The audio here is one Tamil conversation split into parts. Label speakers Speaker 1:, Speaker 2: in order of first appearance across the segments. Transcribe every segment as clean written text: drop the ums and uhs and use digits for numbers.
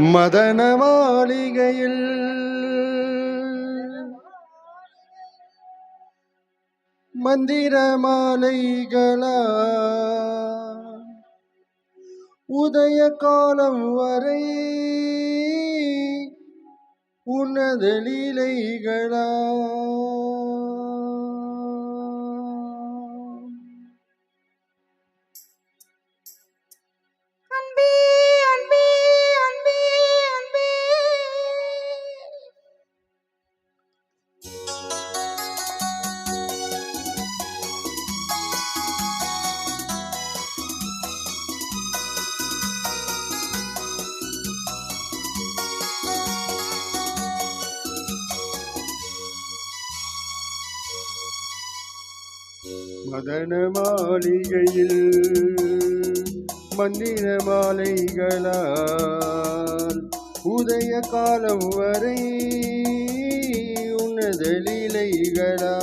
Speaker 1: மதன மாளிகையில் மந்திர மாலைகளா உதய காலம் வரை உனது லீலைகளா மதன மாளிகையில் மந்திர மாலைகளால் உதய காலம் வரை உனது லீலைகளா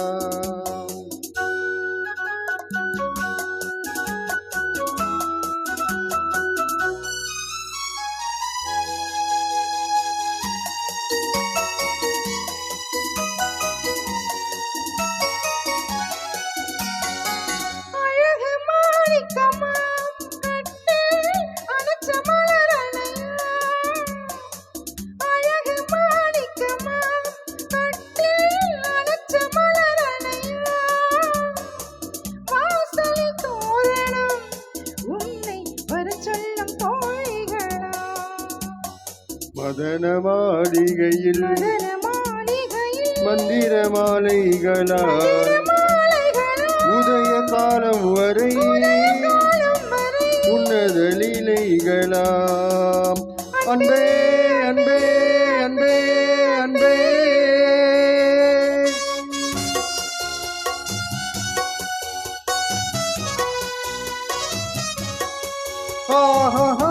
Speaker 1: மதன மாளிகையில் மந்திர மாலைகளால் உதய காலம் வரை உன்னத லீலைகளாம் அன்பே அன்பே அன்பே அன்பே ஆஹா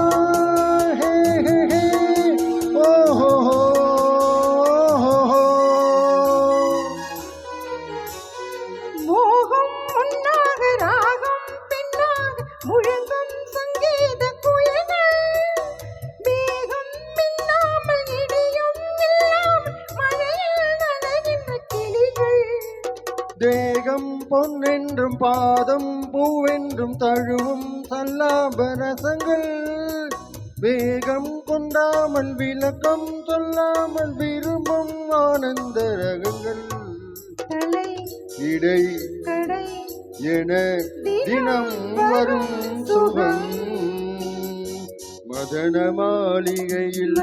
Speaker 1: தேகம் பொன்னென்றும் பாதம் பூவென்றும் தழுவும் சல்லாபரசங்கள் வேகம் கொண்டாமல் விளக்கம் சொல்லாமல் விரும்பும் ஆனந்த ரகங்கள் இடை என தினம் வரும் சுகம் மதன மாளிகையில்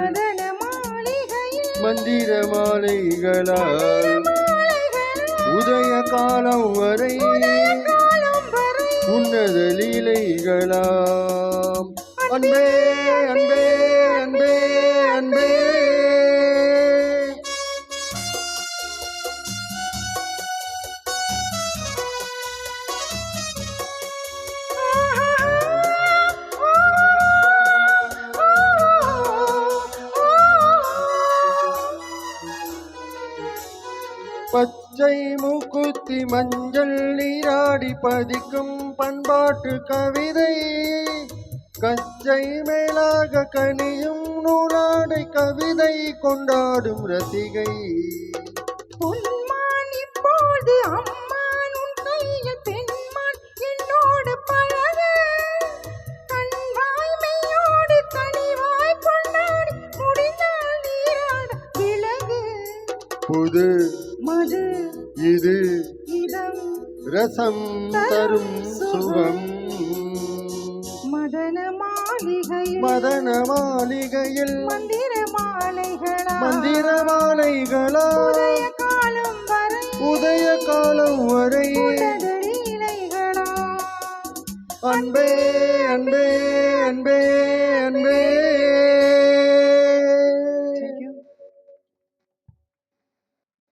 Speaker 1: மந்திர மாலைகளால் உதய காலம் வரை உன்னத லீலைகளாம் அன்பே அன்பே அன்பே அன்பே பச்சை மூக்குத்தி மஞ்சள் நீராடி பதிக்கும் பண்பாட்டு கவிதை கச்சை மேலாக கனியும் நூலாடை கவிதை கொண்டாடும் ரசிகை புது மது இது ரசம் தரும் சுகம்
Speaker 2: மதன
Speaker 1: மாளிகையில்
Speaker 2: மந்திர மாலைகளா
Speaker 1: உதய காலம் வரை
Speaker 2: அன்பே
Speaker 1: அன்பே அன்பே அன்பே அன்பே